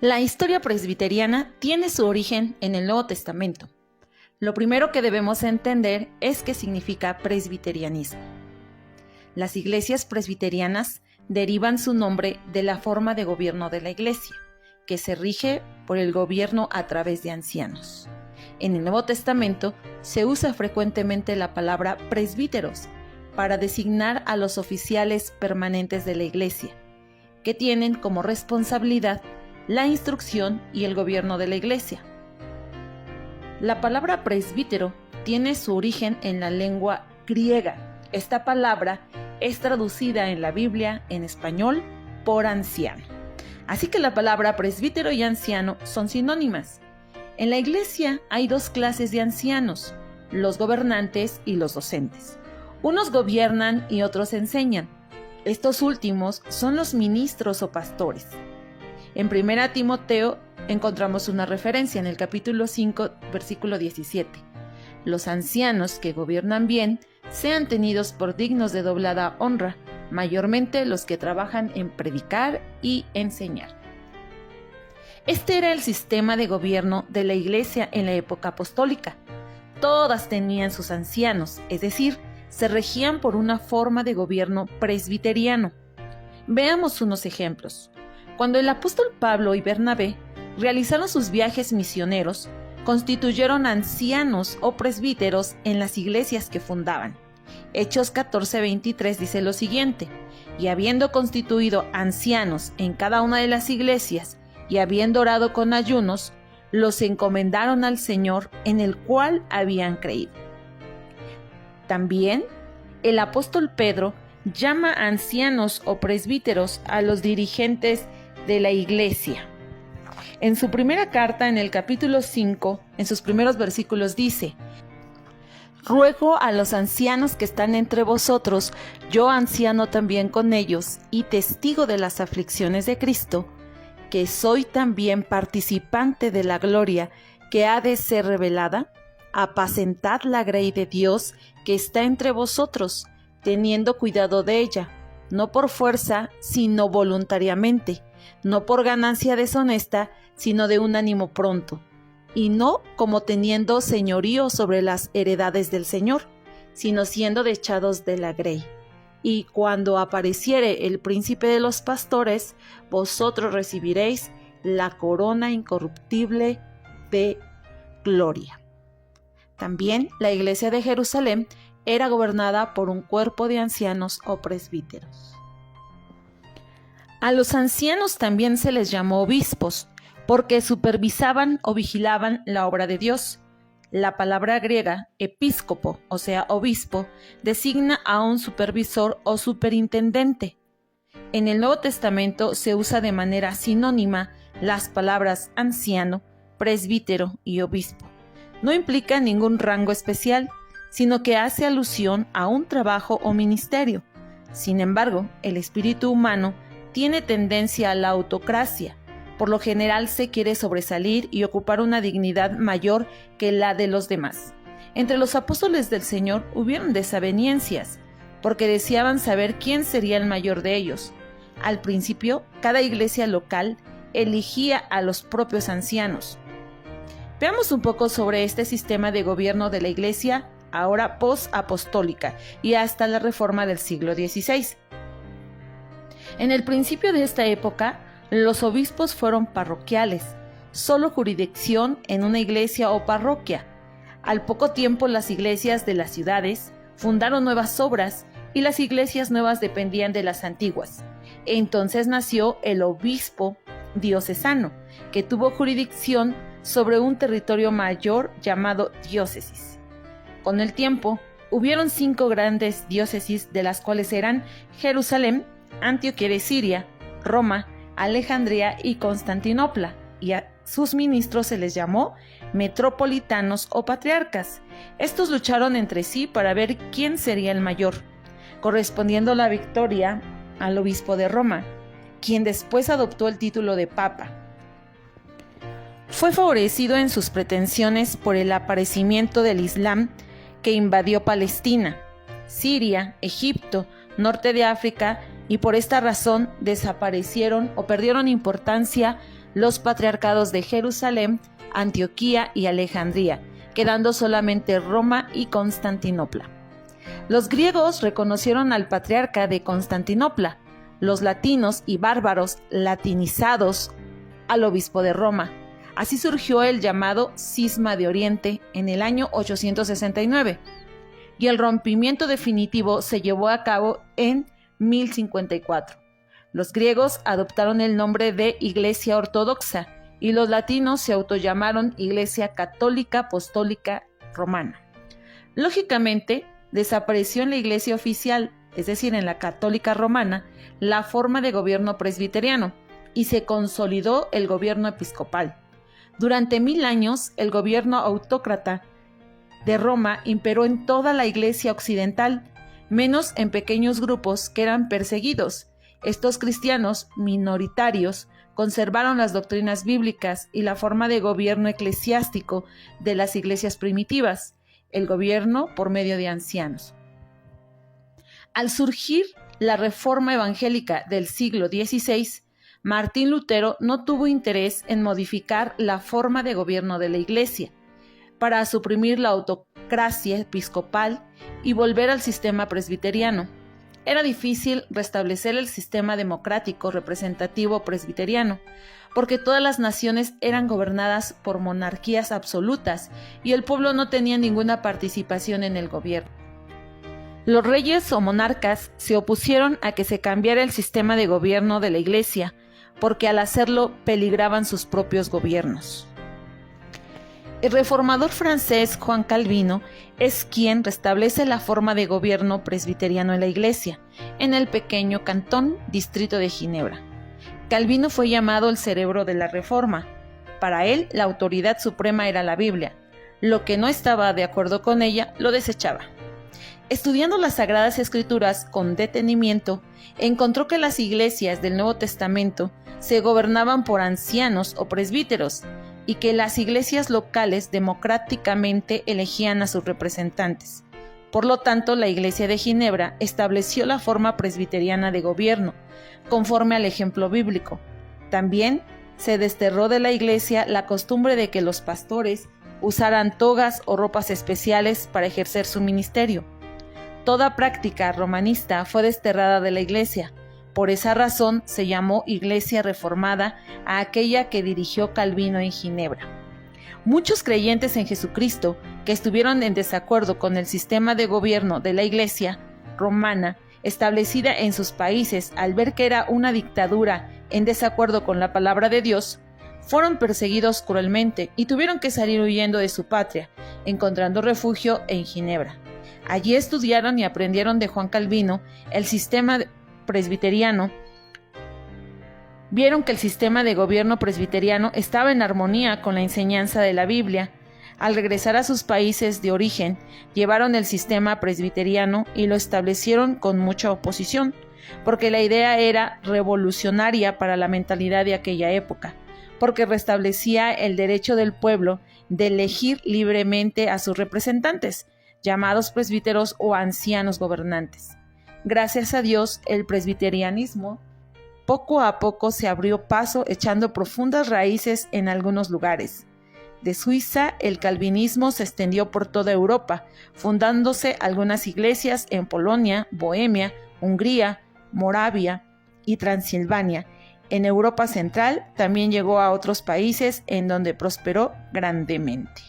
La historia presbiteriana tiene su origen en el Nuevo Testamento. Lo primero que debemos entender es qué significa presbiterianismo. Las iglesias presbiterianas derivan su nombre de la forma de gobierno de la iglesia, que se rige por el gobierno a través de ancianos. En el Nuevo Testamento se usa frecuentemente la palabra presbíteros para designar a los oficiales permanentes de la iglesia, que tienen como responsabilidad la instrucción y el gobierno de la iglesia. La palabra presbítero tiene su origen en la lengua griega. Esta palabra es traducida en la Biblia en español por anciano. Así que la palabra presbítero y anciano son sinónimas. En la iglesia hay dos clases de ancianos, los gobernantes y los docentes. Unos gobiernan y otros enseñan. Estos últimos son los ministros o pastores. En 1 Timoteo encontramos una referencia en el capítulo 5, versículo 17. Los ancianos que gobiernan bien sean tenidos por dignos de doblada honra, mayormente los que trabajan en predicar y enseñar. Este era el sistema de gobierno de la iglesia en la época apostólica. Todas tenían sus ancianos, es decir, se regían por una forma de gobierno presbiteriano. Veamos unos ejemplos. Cuando el apóstol Pablo y Bernabé realizaron sus viajes misioneros, constituyeron ancianos o presbíteros en las iglesias que fundaban. Hechos 14:23 dice lo siguiente: y habiendo constituido ancianos en cada una de las iglesias, y habiendo orado con ayunos, los encomendaron al Señor en el cual habían creído. También el apóstol Pedro llama ancianos o presbíteros a los dirigentes de la iglesia. En su primera carta, en el capítulo 5, en sus primeros versículos dice: ruego a los ancianos que están entre vosotros, yo anciano también con ellos, y testigo de las aflicciones de Cristo, que soy también participante de la gloria que ha de ser revelada, apacentad la grey de Dios que está entre vosotros, teniendo cuidado de ella, no por fuerza, sino voluntariamente, no por ganancia deshonesta, sino de un ánimo pronto, y no como teniendo señorío sobre las heredades del Señor, sino siendo dechados de la grey. Y cuando apareciere el príncipe de los pastores, vosotros recibiréis la corona incorruptible de gloria. También la iglesia de Jerusalén era gobernada por un cuerpo de ancianos o presbíteros. A los ancianos también se les llamó obispos, porque supervisaban o vigilaban la obra de Dios. La palabra griega episcopo, o sea, obispo, designa a un supervisor o superintendente. En el Nuevo Testamento se usa de manera sinónima las palabras anciano, presbítero y obispo. No implica ningún rango especial, sino que hace alusión a un trabajo o ministerio. Sin embargo, el espíritu humano tiene tendencia a la autocracia. Por lo general se quiere sobresalir y ocupar una dignidad mayor que la de los demás. Entre los apóstoles del Señor hubieron desavenencias, porque deseaban saber quién sería el mayor de ellos. Al principio, cada iglesia local elegía a los propios ancianos. Veamos un poco sobre este sistema de gobierno de la iglesia, ahora post-apostólica y hasta la Reforma del siglo XVI. En el principio de esta época, los obispos fueron parroquiales, solo jurisdicción en una iglesia o parroquia. Al poco tiempo las iglesias de las ciudades fundaron nuevas obras y las iglesias nuevas dependían de las antiguas. Entonces nació el obispo diocesano, que tuvo jurisdicción sobre un territorio mayor llamado diócesis. Con el tiempo, hubieron 5 grandes diócesis, de las cuales eran Jerusalén, Antioquía de Siria, Roma, Alejandría y Constantinopla, y a sus ministros se les llamó metropolitanos o patriarcas. Estos lucharon entre sí para ver quién sería el mayor, correspondiendo la victoria al obispo de Roma, quien después adoptó el título de papa. Fue favorecido en sus pretensiones por el aparecimiento del Islam, que invadió Palestina, Siria, Egipto, norte de África, y por esta razón desaparecieron o perdieron importancia los patriarcados de Jerusalén, Antioquía y Alejandría, quedando solamente Roma y Constantinopla. Los griegos reconocieron al patriarca de Constantinopla, los latinos y bárbaros latinizados al obispo de Roma. Así surgió el llamado Cisma de Oriente en el año 869, y el rompimiento definitivo se llevó a cabo en 1054. Los griegos adoptaron el nombre de Iglesia Ortodoxa y los latinos se autollamaron Iglesia Católica Apostólica Romana. Lógicamente, desapareció en la Iglesia oficial, es decir, en la Católica Romana, la forma de gobierno presbiteriano y se consolidó el gobierno episcopal. Durante 1000 años, el gobierno autócrata de Roma imperó en toda la Iglesia occidental, menos en pequeños grupos que eran perseguidos. Estos cristianos minoritarios conservaron las doctrinas bíblicas y la forma de gobierno eclesiástico de las iglesias primitivas, el gobierno por medio de ancianos. Al surgir la Reforma Evangélica del siglo XVI, Martín Lutero no tuvo interés en modificar la forma de gobierno de la Iglesia para suprimir la autocracia episcopal y volver al sistema presbiteriano. Era difícil restablecer el sistema democrático representativo presbiteriano, porque todas las naciones eran gobernadas por monarquías absolutas y el pueblo no tenía ninguna participación en el gobierno. Los reyes o monarcas se opusieron a que se cambiara el sistema de gobierno de la Iglesia, porque al hacerlo peligraban sus propios gobiernos. El reformador francés Juan Calvino es quien restablece la forma de gobierno presbiteriano en la Iglesia, en el pequeño cantón distrito de Ginebra. Calvino fue llamado el cerebro de la Reforma. Para él, la autoridad suprema era la Biblia. Lo que no estaba de acuerdo con ella, lo desechaba. Estudiando las Sagradas Escrituras con detenimiento, encontró que las iglesias del Nuevo Testamento se gobernaban por ancianos o presbíteros, y que las iglesias locales democráticamente elegían a sus representantes. Por lo tanto, la Iglesia de Ginebra estableció la forma presbiteriana de gobierno, conforme al ejemplo bíblico. También se desterró de la Iglesia la costumbre de que los pastores usaran togas o ropas especiales para ejercer su ministerio. Toda práctica romanista fue desterrada de la Iglesia. Por esa razón se llamó Iglesia Reformada a aquella que dirigió Calvino en Ginebra. Muchos creyentes en Jesucristo que estuvieron en desacuerdo con el sistema de gobierno de la Iglesia romana establecida en sus países al ver que era una dictadura en desacuerdo con la palabra de Dios, fueron perseguidos cruelmente y tuvieron que salir huyendo de su patria, encontrando refugio en Ginebra. Allí estudiaron y aprendieron de Juan Calvino el sistema presbiteriano. Vieron que el sistema de gobierno presbiteriano estaba en armonía con la enseñanza de la Biblia. Al regresar a sus países de origen, llevaron el sistema presbiteriano y lo establecieron con mucha oposición, porque la idea era revolucionaria para la mentalidad de aquella época, porque restablecía el derecho del pueblo de elegir libremente a sus representantes, llamados presbíteros o ancianos gobernantes. Gracias a Dios, el presbiterianismo poco a poco se abrió paso echando profundas raíces en algunos lugares. De Suiza, el calvinismo se extendió por toda Europa, fundándose algunas iglesias en Polonia, Bohemia, Hungría, Moravia y Transilvania. En Europa Central también llegó a otros países en donde prosperó grandemente.